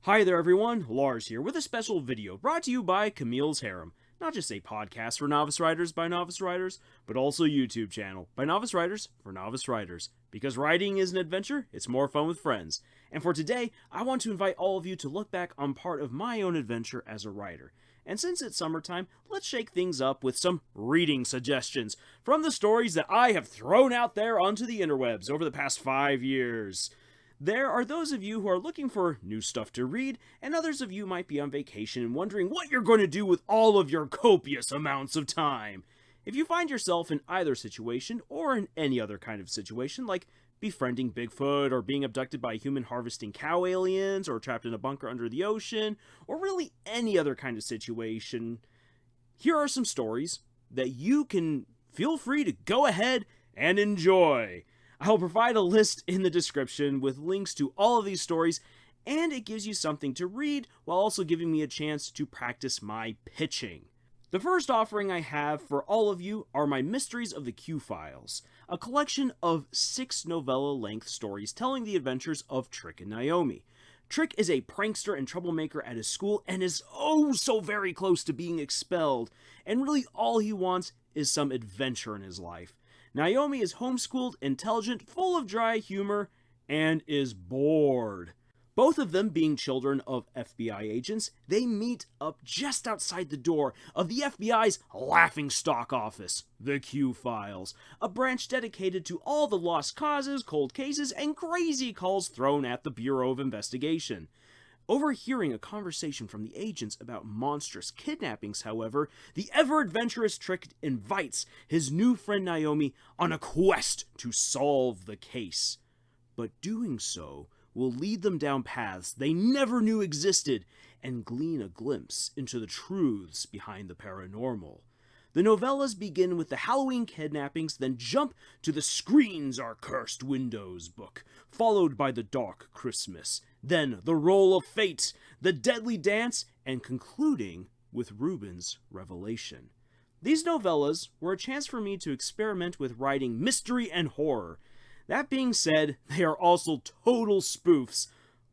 Hi there everyone, Lars here with a special video brought to you by Camille's Harem. Not just a podcast for novice writers by novice writers, but also a YouTube channel by novice writers for novice writers. Because writing is an adventure, it's more fun with friends. And for today, I want to invite all of you to look back on part of my own adventure as a writer. And since it's summertime, let's shake things up with some reading suggestions from the stories that I have thrown out there onto the interwebs over the past 5 years. There are those of you who are looking for new stuff to read, and others of you might be on vacation and wondering what you're going to do with all of your copious amounts of time. If you find yourself in either situation, or in any other kind of situation, like befriending Bigfoot, or being abducted by human harvesting cow aliens, or trapped in a bunker under the ocean, or really any other kind of situation, here are some stories that you can feel free to go ahead and enjoy. I'll provide a list in the description with links to all of these stories, and it gives you something to read while also giving me a chance to practice my pitching. The first offering I have for all of you are my Mysteries of the Q-Files, a collection of 6 novella-length stories telling the adventures of Trick and Naomi. Trick is a prankster and troublemaker at his school and is oh so very close to being expelled, and really all he wants is some adventure in his life. Naomi is homeschooled, intelligent, full of dry humor, and is bored. Both of them being children of FBI agents, they meet up just outside the door of the FBI's laughingstock office, the Q-Files, a branch dedicated to all the lost causes, cold cases, and crazy calls thrown at the Bureau of Investigation. Overhearing a conversation from the agents about monstrous kidnappings, however, the ever-adventurous Trick invites his new friend Naomi on a quest to solve the case. But doing so will lead them down paths they never knew existed and glean a glimpse into the truths behind the paranormal. The novellas begin with the Halloween Kidnappings, then jump to the Screens Are Cursed Windows book, followed by the Dark Christmas, then the Roll of Fate, the Deadly Dance, and concluding with Rueben's Revelation. These novellas were a chance for me to experiment with writing mystery and horror. That being said, they are also total spoofs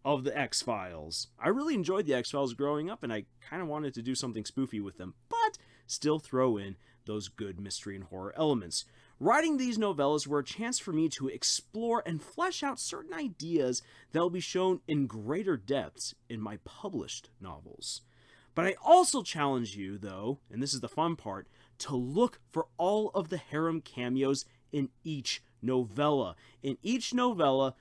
of the X-Files. I really enjoyed the X-Files growing up, and I kind of wanted to do something spoofy with them, but still throw in those good mystery and horror elements. Writing these novellas were a chance for me to explore and flesh out certain ideas that will be shown in greater depths in my published novels. But I also challenge you, though, and this is the fun part, to look for all of the harem cameos in each novella. In each novella,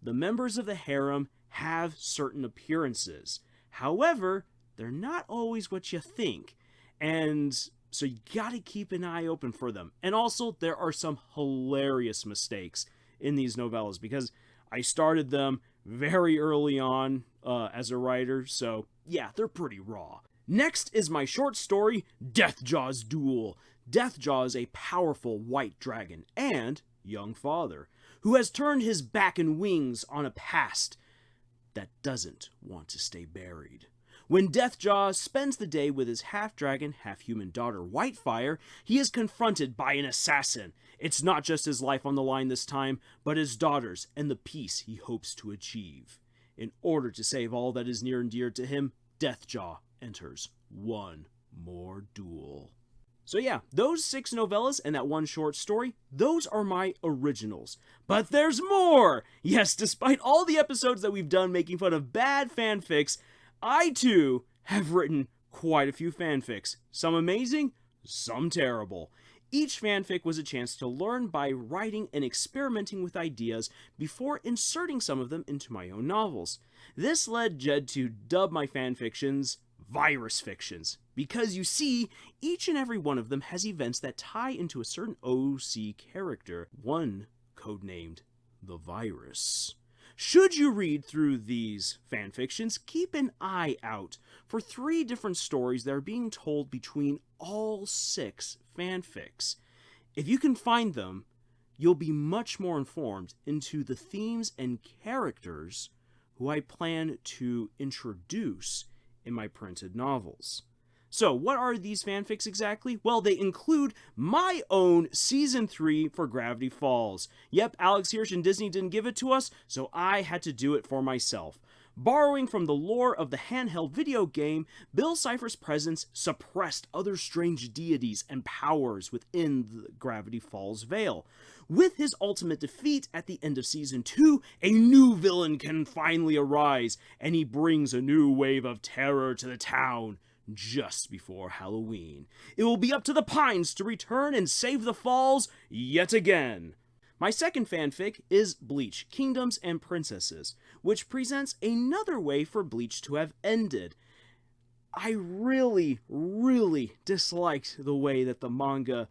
the members of the harem have certain appearances. However, they're not always what you think, and so you gotta keep an eye open for them. And also, there are some hilarious mistakes in these novellas, because I started them very early on as a writer, so yeah, they're pretty raw. Next is my short story, Deathjaw's Duel. Deathjaw is a powerful white dragon and young father who has turned his back and wings on a past that doesn't want to stay buried. When Deathjaw spends the day with his half-dragon, half-human daughter Whitefire, he is confronted by an assassin. It's not just his life on the line this time, but his daughter's and the peace he hopes to achieve. In order to save all that is near and dear to him, Deathjaw enters one more duel. So yeah, those 6 novellas and that one short story, those are my originals. But there's more! Yes, despite all the episodes that we've done making fun of bad fanfics, I too have written quite a few fanfics. Some amazing, some terrible. Each fanfic was a chance to learn by writing and experimenting with ideas before inserting some of them into my own novels. This led Jed to dub my fanfictions virus fictions, because you see, each and every one of them has events that tie into a certain OC character, one codenamed the Virus. Should you read through these fanfictions, keep an eye out for 3 different stories that are being told between all 6 fanfics. If you can find them, you'll be much more informed into the themes and characters who I plan to introduce in my printed novels. So, what are these fanfics exactly? Well, they include my own Season 3 for Gravity Falls. Yep, Alex Hirsch and Disney didn't give it to us, so I had to do it for myself. Borrowing from the lore of the handheld video game, Bill Cipher's presence suppressed other strange deities and powers within the Gravity Falls Veil. With his ultimate defeat at the end of Season 2, a new villain can finally arise, and he brings a new wave of terror to the town just before Halloween. It will be up to the Pines to return and save the Falls yet again. My second fanfic is Bleach, Kingdoms and Princesses, which presents another way for Bleach to have ended. I really disliked the way that the manga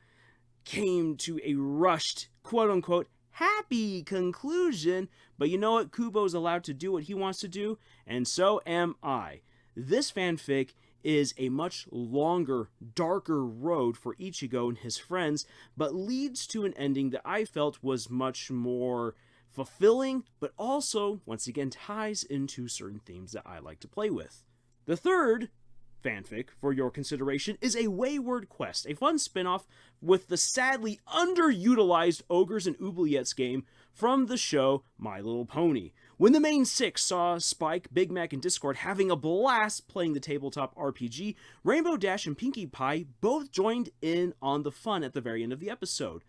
came to a rushed, quote-unquote, happy conclusion, but you know what? Kubo's allowed to do what he wants to do, and so am I. This fanfic is a much longer, darker road for Ichigo and his friends, but leads to an ending that I felt was much more fulfilling, but also, once again, ties into certain themes that I like to play with. The third fanfic for your consideration is a Wayward Quest, a fun spin-off with the sadly underutilized Ogres and Oubliettes game from the show My Little Pony. When the main six saw Spike, Big Mac, and Discord having a blast playing the tabletop RPG, Rainbow Dash and Pinkie Pie both joined in on the fun at the very end of the episode.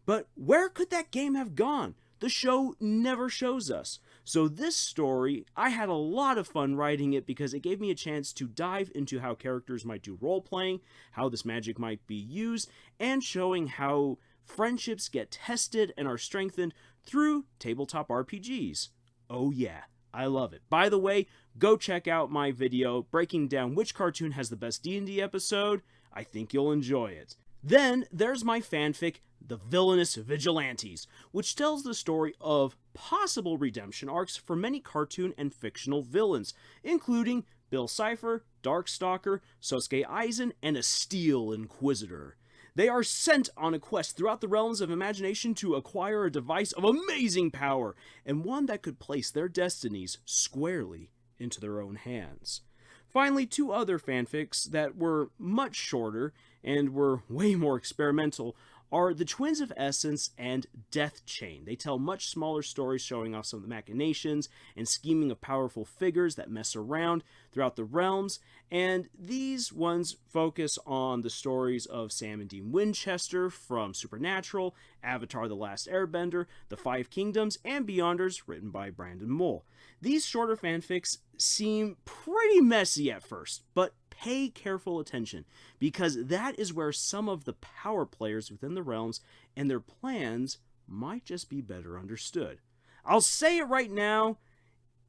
But where could that game have gone? The show never shows us. So this story, I had a lot of fun writing it because it gave me a chance to dive into how characters might do role-playing, how this magic might be used, and showing how friendships get tested and are strengthened through tabletop RPGs. Oh yeah, I love it. By the way, go check out my video breaking down which cartoon has the best D&D episode. I think you'll enjoy it. Then there's my fanfic, The Villainous Vigilantes, which tells the story of possible redemption arcs for many cartoon and fictional villains, including Bill Cipher, Darkstalker, Sosuke Aizen, and a Steel Inquisitor. They are sent on a quest throughout the realms of imagination to acquire a device of amazing power, and one that could place their destinies squarely into their own hands. Finally, two other fanfics that were much shorter and were way more experimental are The Twins of Essence and Death Chain. They tell much smaller stories showing off some of the machinations and scheming of powerful figures that mess around throughout the realms, and these ones focus on the stories of Sam and Dean Winchester from Supernatural, Avatar: The Last Airbender, The Five Kingdoms, and Beyonders, written by Brandon Mull. These shorter fanfics seem pretty messy at first, but pay careful attention, because that is where some of the power players within the realms and their plans might just be better understood. I'll say it right now,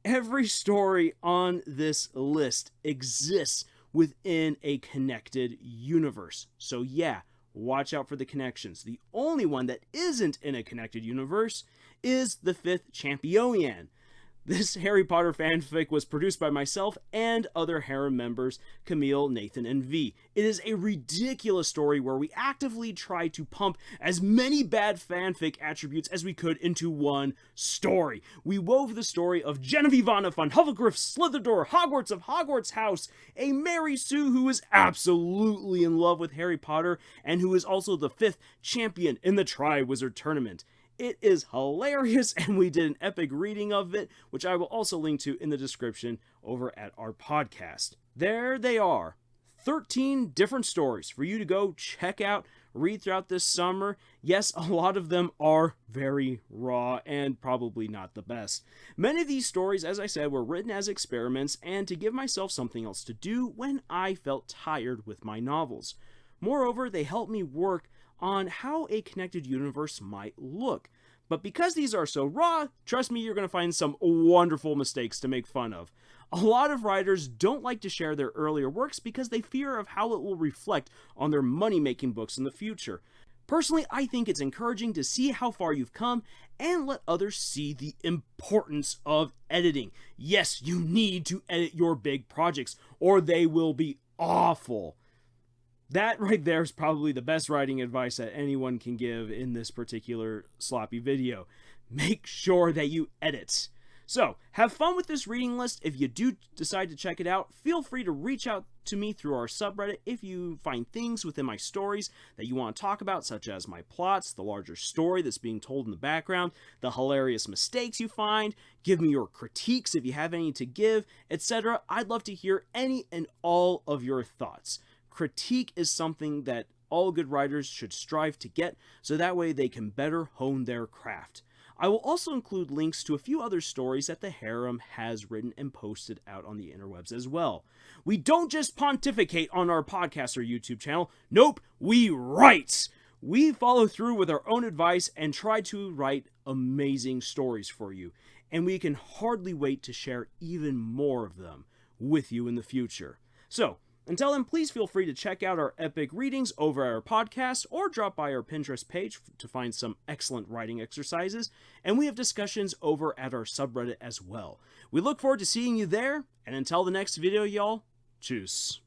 every story on this list exists within a connected universe. So yeah, watch out for the connections. The only one that isn't in a connected universe is the Fith Champioan. This Harry Potter fanfic was produced by myself and other Harem members, Camille, Nathan, and V. It is a ridiculous story where we actively try to pump as many bad fanfic attributes as we could into one story. We wove the story of Genevieve von Hufflegriff, Slitherdor, Hogwarts of Hogwarts House, a Mary Sue who is absolutely in love with Harry Potter and who is also the fifth champion in the Triwizard Tournament. It is hilarious, and we did an epic reading of it, which I will also link to in the description over at our podcast. There they are. 13 different stories for you to go check out, read throughout this summer. Yes, a lot of them are very raw and probably not the best. Many of these stories, as I said, were written as experiments and to give myself something else to do when I felt tired with my novels. Moreover, they helped me work on how a connected universe might look. But because these are so raw, trust me, you're going to find some wonderful mistakes to make fun of. A lot of writers don't like to share their earlier works because they fear of how it will reflect on their money-making books in the future. Personally, I think it's encouraging to see how far you've come and let others see the importance of editing. Yes, you need to edit your big projects or they will be awful. That right there is probably the best writing advice that anyone can give in this particular sloppy video. Make sure that you edit. So, have fun with this reading list. If you do decide to check it out, feel free to reach out to me through our subreddit if you find things within my stories that you want to talk about, such as my plots, the larger story that's being told in the background, the hilarious mistakes you find, give me your critiques if you have any to give, etc. I'd love to hear any and all of your thoughts. Critique is something that all good writers should strive to get, so that way they can better hone their craft. I will also include links to a few other stories that the Harem has written and posted out on the interwebs as well. We don't just pontificate on our podcast or YouTube channel. Nope, we write! We follow through with our own advice and try to write amazing stories for you. And we can hardly wait to share even more of them with you in the future. So, until then, please feel free to check out our epic readings over our podcast or drop by our Pinterest page to find some excellent writing exercises, and we have discussions over at our subreddit as well. We look forward to seeing you there, and until the next video, y'all, tschüss.